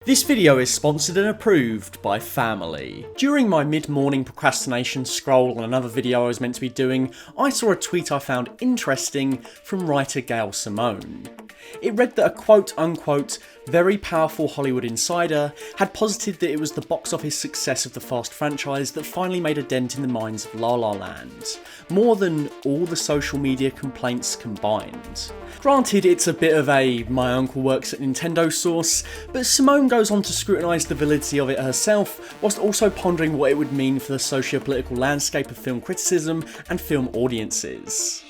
This video is sponsored and approved by Family. During my mid-morning procrastination scroll on another video I was meant to be doing, I saw a tweet I found interesting from writer Gail Simone. It read that a quote-unquote very powerful Hollywood insider had posited that it was the box office success of the Fast franchise that finally made a dent in the minds of La La Land, more than all the social media complaints combined. Granted, it's a bit of a my uncle works at Nintendo source, but Simone goes on to scrutinise the validity of it herself, whilst also pondering what it would mean for the socio-political landscape of film criticism and film audiences.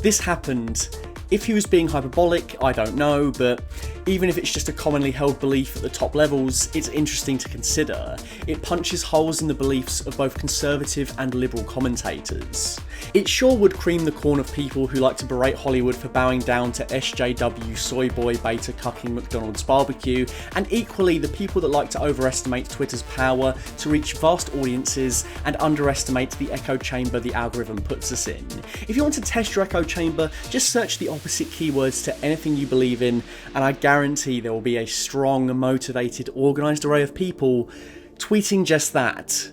This happened. If he was being hyperbolic, I don't know, but even if it's just a commonly held belief at the top levels, it's interesting to consider. It punches holes in the beliefs of both conservative and liberal commentators. It sure would cream the corn of people who like to berate Hollywood for bowing down to SJW soy boy beta cucking McDonald's barbecue, and equally the people that like to overestimate Twitter's power to reach vast audiences and underestimate the echo chamber the algorithm puts us in. If you want to test your echo chamber, just search the opposite keywords to anything you believe in, and I guarantee there will be a strong, motivated, organised array of people tweeting just that.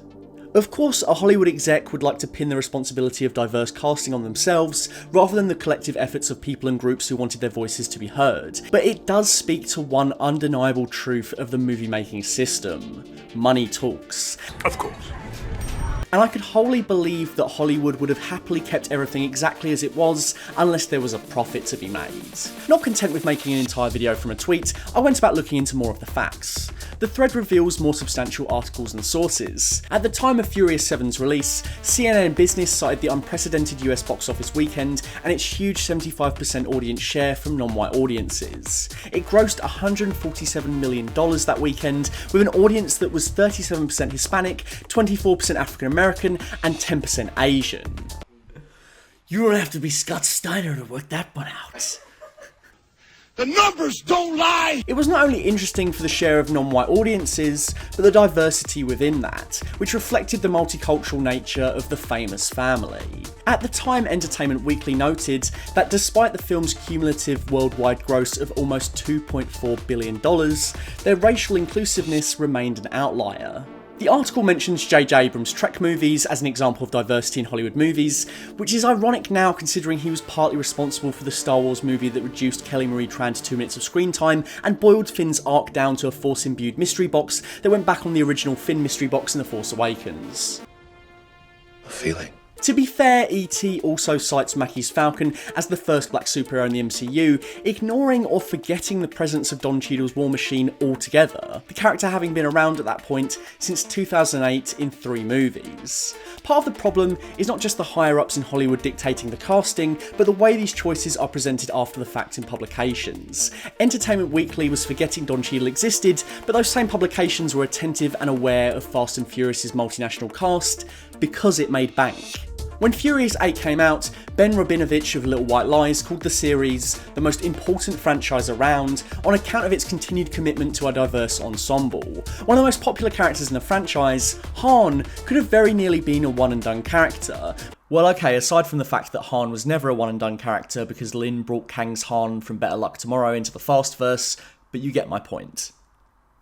Of course, a Hollywood exec would like to pin the responsibility of diverse casting on themselves, rather than the collective efforts of people and groups who wanted their voices to be heard. But it does speak to one undeniable truth of the movie-making system. Money talks. Of course. And I could wholly believe that Hollywood would have happily kept everything exactly as it was, unless there was a profit to be made. Not content with making an entire video from a tweet, I went about looking into more of the facts. The thread reveals more substantial articles and sources. At the time of Furious 7's release, CNN Business cited the unprecedented US box office weekend and its huge 75% audience share from non-white audiences. It grossed $147 million that weekend, with an audience that was 37% Hispanic, 24% African American, and 10% Asian. You don't have to be Scott Steiner to work that one out. The numbers don't lie! It was not only interesting for the share of non-white audiences, but the diversity within that, which reflected the multicultural nature of the famous family. At the time, Entertainment Weekly noted that despite the film's cumulative worldwide gross of almost $2.4 billion, their racial inclusiveness remained an outlier. The article mentions J.J. Abrams' Trek movies as an example of diversity in Hollywood movies, which is ironic now considering he was partly responsible for the Star Wars movie that reduced Kelly Marie Tran to 2 minutes of screen time and boiled Finn's arc down to a Force-imbued mystery box that went back on the original Finn mystery box in The Force Awakens. A feeling. To be fair, E.T. also cites Mackey's Falcon as the first black superhero in the MCU, ignoring or forgetting the presence of Don Cheadle's War Machine altogether, the character having been around at that point since 2008 in 3 movies. Part of the problem is not just the higher-ups in Hollywood dictating the casting, but the way these choices are presented after the fact in publications. Entertainment Weekly was forgetting Don Cheadle existed, but those same publications were attentive and aware of Fast and Furious' multinational cast because it made bank. When Furious 8 came out, Ben Rabinovich of Little White Lies called the series the most important franchise around on account of its continued commitment to a diverse ensemble. One of the most popular characters in the franchise, Han, could have very nearly been a one-and-done character. Well, okay, aside from the fact that Han was never a one-and-done character because Lin brought Kang's Han from Better Luck Tomorrow into the Fastverse, but you get my point.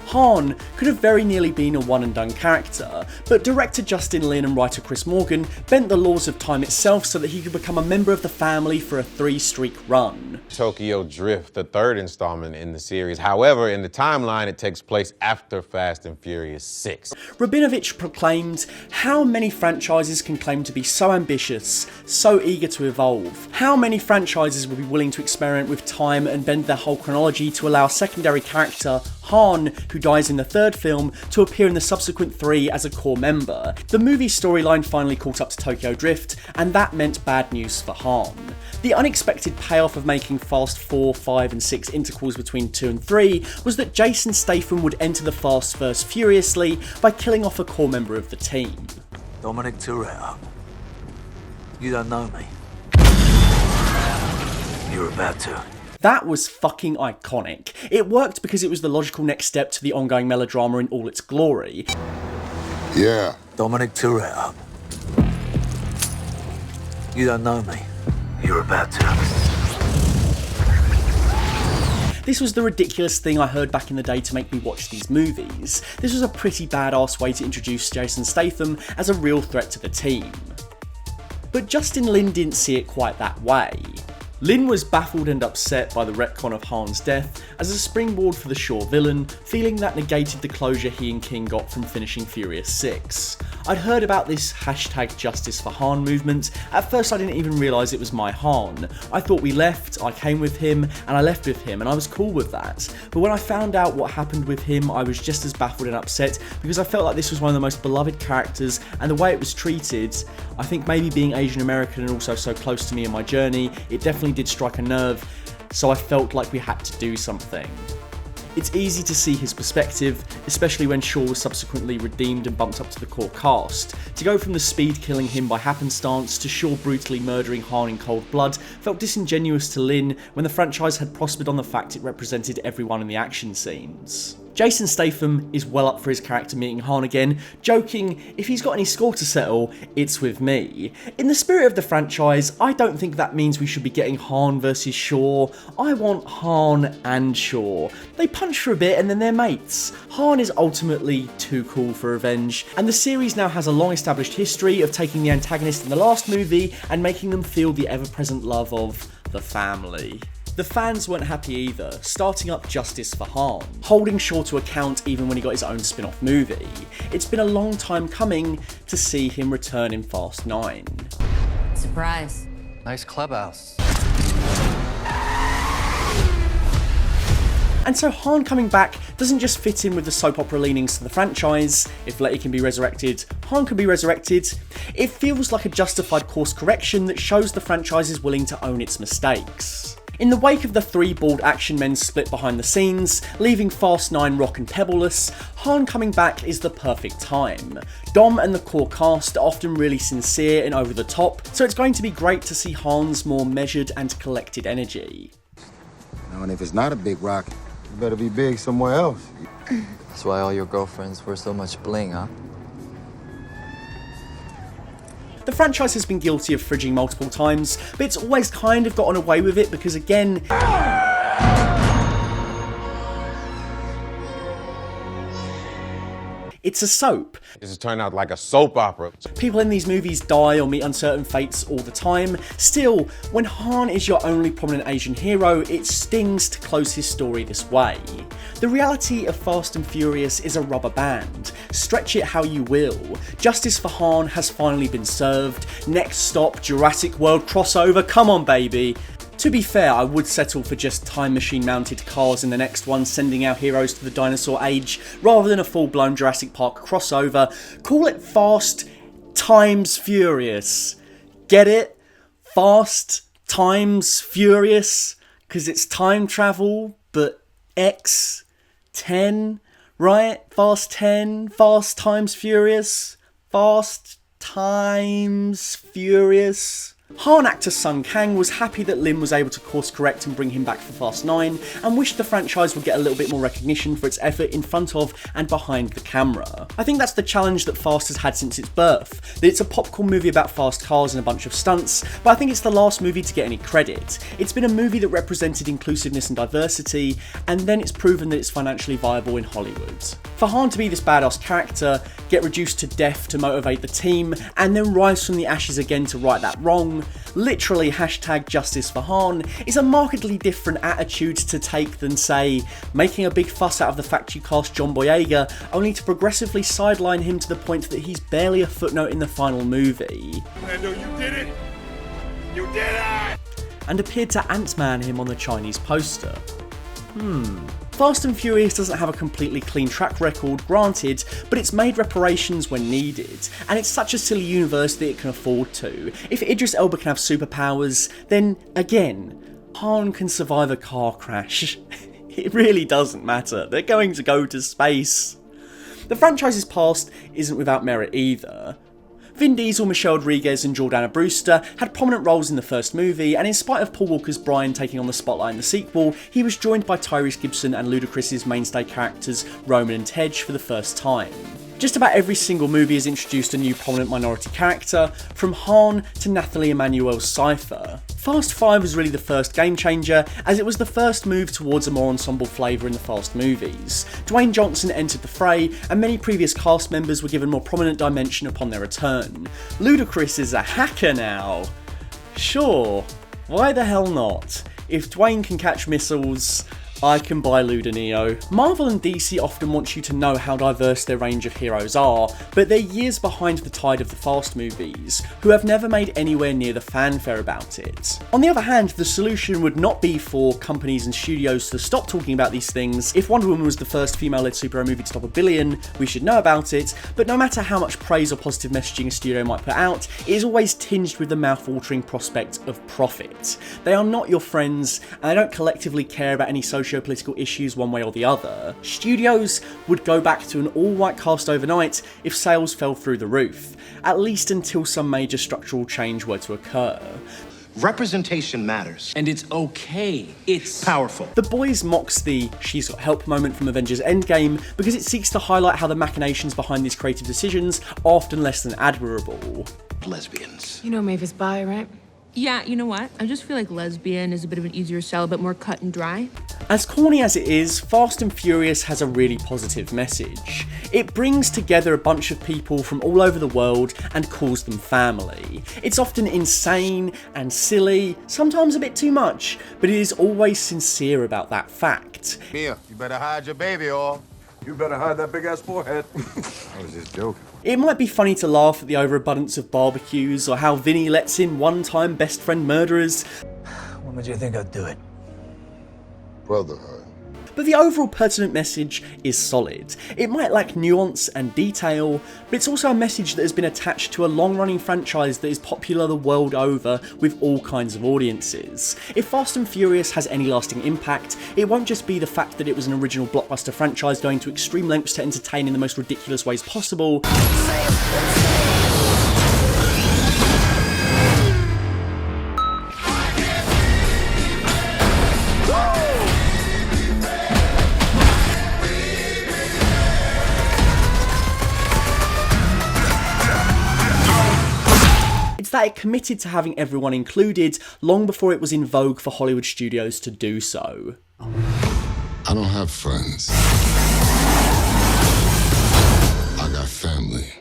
Han could have very nearly been a one-and-done character, but director Justin Lin and writer Chris Morgan bent the laws of time itself so that he could become a member of the family for a 3-streak run. Tokyo Drift, the 3rd installment in the series. However, in the timeline, it takes place after Fast and Furious 6. Rabinovich proclaimed, "How many franchises can claim to be so ambitious, so eager to evolve? How many franchises will be willing to experiment with time and bend their whole chronology to allow a secondary character, Han, who dies in the 3rd film, to appear in the subsequent 3 as a core member?" The movie's storyline finally caught up to Tokyo Drift, and that meant bad news for Han. The unexpected payoff of making Fast 4, 5 and 6 interquels between 2 and 3 was that Jason Statham would enter the Fastverse furiously by killing off a core member of the team. Dominic Toretto. You don't know me. You're about to. That was fucking iconic. It worked because it was the logical next step to the ongoing melodrama in all its glory. Yeah. Dominic Toretto. You don't know me. You're about to. This was the ridiculous thing I heard back in the day to make me watch these movies. This was a pretty badass way to introduce Jason Statham as a real threat to the team. But Justin Lin didn't see it quite that way. Lin was baffled and upset by the retcon of Han's death as a springboard for the Shaw villain, feeling that negated the closure he and King got from finishing Furious 6. I'd heard about this #Justice for Han movement. At first I didn't even realise it was my Han. I thought we left, I came with him, and I left with him, and I was cool with that. But when I found out what happened with him, I was just as baffled and upset because I felt like this was one of the most beloved characters, and the way it was treated, I think maybe being Asian American and also so close to me in my journey, it definitely did strike a nerve, so I felt like we had to do something. It's easy to see his perspective, especially when Shaw was subsequently redeemed and bumped up to the core cast. To go from the Speed killing him by happenstance to Shaw brutally murdering Han in cold blood felt disingenuous to Lin when the franchise had prospered on the fact it represented everyone in the action scenes. Jason Statham is well up for his character meeting Han again, joking, if he's got any score to settle, it's with me. In the spirit of the franchise, I don't think that means we should be getting Han versus Shaw. I want Han and Shaw. They punch for a bit and then they're mates. Han is ultimately too cool for revenge, and the series now has a long established history of taking the antagonist in the last movie and making them feel the ever-present love of the family. The fans weren't happy either, starting up Justice for Han, holding Shaw to account even when he got his own spin-off movie. It's been a long time coming to see him return in Fast 9. Surprise. Nice clubhouse. And so Han coming back doesn't just fit in with the soap opera leanings to the franchise. If Letty can be resurrected, Han can be resurrected. It feels like a justified course correction that shows the franchise is willing to own its mistakes. In the wake of the three bald action men split behind the scenes, leaving Fast 9 rock and pebbleless, Han coming back is the perfect time. Dom and the core cast are often really sincere and over the top, so it's going to be great to see Han's more measured and collected energy. Now, and if it's not a big rock, it better be big somewhere else. That's why all your girlfriends wear so much bling, huh? The franchise has been guilty of fridging multiple times, but it's always kind of gotten away with it because, again, it's a soap. This has turned out like a soap opera. People in these movies die or meet uncertain fates all the time. Still, when Han is your only prominent Asian hero, it stings to close his story this way. The reality of Fast and Furious is a rubber band. Stretch it how you will. Justice for Han has finally been served. Next stop, Jurassic World crossover, come on baby. To be fair, I would settle for just time machine mounted cars in the next one, sending our heroes to the dinosaur age, rather than a full-blown Jurassic Park crossover. Call it Fast times Furious. Get it? Fast times Furious? Because it's time travel, but X10, right? Fast 10, Fast times Furious, Fast times Furious. Han actor Kang was happy that Lin was able to course correct and bring him back for Fast 9, and wished the franchise would get a little bit more recognition for its effort in front of and behind the camera. I think that's the challenge that Fast has had since its birth, that it's a popcorn movie about fast cars and a bunch of stunts, but I think it's the last movie to get any credit. It's been a movie that represented inclusiveness and diversity, and then it's proven that it's financially viable in Hollywood. For Han to be this badass character, get reduced to death to motivate the team, and then rise from the ashes again to right that wrong, literally #Justice for Han, is a markedly different attitude to take than, say, making a big fuss out of the fact you cast John Boyega, only to progressively sideline him to the point that he's barely a footnote in the final movie. Lando, you did it! You did it! And appeared to Ant-Man him on the Chinese poster. Fast and Furious doesn't have a completely clean track record, granted, but it's made reparations when needed, and it's such a silly universe that it can afford to. If Idris Elba can have superpowers, then, again, Han can survive a car crash. It really doesn't matter, they're going to go to space. The franchise's past isn't without merit either. Vin Diesel, Michelle Rodriguez and Jordana Brewster had prominent roles in the first movie, and in spite of Paul Walker's Brian taking on the spotlight in the sequel, he was joined by Tyrese Gibson and Ludacris' mainstay characters Roman and Tej for the first time. Just about every single movie has introduced a new prominent minority character, from Han to Nathalie Emmanuel's Cypher. Fast 5 was really the first game changer, as it was the first move towards a more ensemble flavour in the Fast movies. Dwayne Johnson entered the fray, and many previous cast members were given more prominent dimension upon their return. Ludacris is a hacker now. Sure, why the hell not? If Dwayne can catch missiles, I can buy Luda Neo. Marvel and DC often want you to know how diverse their range of heroes are, but they're years behind the tide of the Fast movies, who have never made anywhere near the fanfare about it. On the other hand, the solution would not be for companies and studios to stop talking about these things. If Wonder Woman was the first female-led superhero movie to top $1 billion, we should know about it, but no matter how much praise or positive messaging a studio might put out, it is always tinged with the mouth-watering prospect of profit. They are not your friends, and they don't collectively care about any socio-political issues one way or the other. Studios would go back to an all-white cast overnight if sales fell through the roof, at least until some major structural change were to occur. Representation matters. And it's okay. It's powerful. The Boys mocks the "she's got help" moment from Avengers Endgame because it seeks to highlight how the machinations behind these creative decisions are often less than admirable. Lesbians. You know Maeve is bi, right? Yeah, you know what? I just feel like lesbian is a bit of an easier sell, a bit more cut and dry. As corny as it is, Fast and Furious has a really positive message. It brings together a bunch of people from all over the world and calls them family. It's often insane and silly, sometimes a bit too much, but it is always sincere about that fact. Mia, you better hide your baby, or You better hide that big-ass forehead. I was just joking. It might be funny to laugh at the overabundance of barbecues, or how Vinny lets in one-time best friend murderers. When would you think I'd do it? Brotherhood. But the overall pertinent message is solid. It might lack nuance and detail, but it's also a message that has been attached to a long-running franchise that is popular the world over with all kinds of audiences. If Fast and Furious has any lasting impact, it won't just be the fact that it was an original blockbuster franchise going to extreme lengths to entertain in the most ridiculous ways possible. That it committed to having everyone included long before it was in vogue for Hollywood studios to do so. I don't have friends. I got family.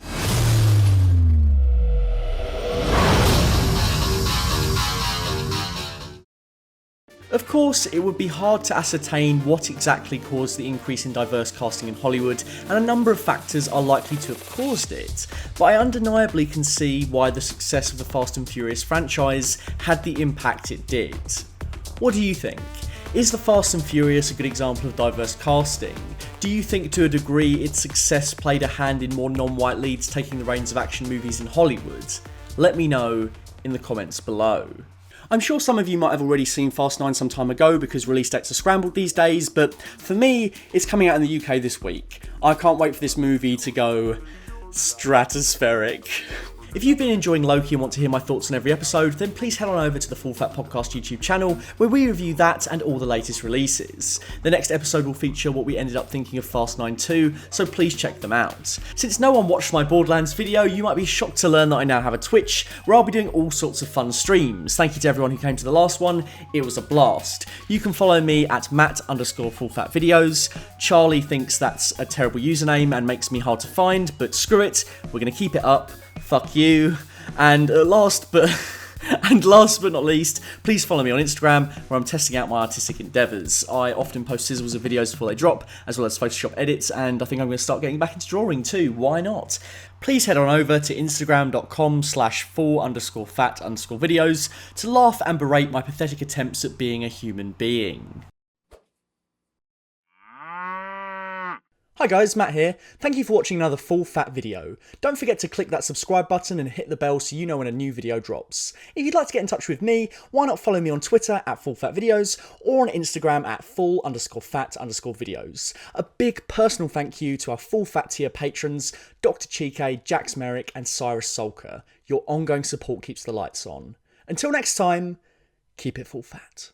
Of course, it would be hard to ascertain what exactly caused the increase in diverse casting in Hollywood, and a number of factors are likely to have caused it, but I undeniably can see why the success of the Fast and Furious franchise had the impact it did. What do you think? Is the Fast and Furious a good example of diverse casting? Do you think to a degree its success played a hand in more non-white leads taking the reins of action movies in Hollywood? Let me know in the comments below. I'm sure some of you might have already seen Fast 9 some time ago because release dates are scrambled these days, but for me, it's coming out in the UK this week. I can't wait for this movie to go stratospheric. If you've been enjoying Loki and want to hear my thoughts on every episode, then please head on over to the Full Fat Podcast YouTube channel, where we review that and all the latest releases. The next episode will feature what we ended up thinking of Fast 9 2, so please check them out. Since no one watched my Borderlands video, you might be shocked to learn that I now have a Twitch, where I'll be doing all sorts of fun streams. Thank you to everyone who came to the last one, it was a blast. You can follow me at Matt_FullFatVideos. Charlie thinks that's a terrible username and makes me hard to find, but screw it, we're going to keep it up. Fuck you. And last but not least, please follow me on Instagram, where I'm testing out my artistic endeavours. I often post sizzles of videos before they drop, as well as Photoshop edits, and I think I'm going to start getting back into drawing too. Why not? Please head on over to instagram.com/full_fat_videos to laugh and berate my pathetic attempts at being a human being. Hi guys, Matt here. Thank you for watching another Full Fat video. Don't forget to click that subscribe button and hit the bell so you know when a new video drops. If you'd like to get in touch with me, why not follow me on Twitter at FullFatVideos or on Instagram at full_fat_videos. A big personal thank you to our Full Fat tier patrons, Dr. Chike, Jax Merrick and Cyrus Solker. Your ongoing support keeps the lights on. Until next time, keep it full fat.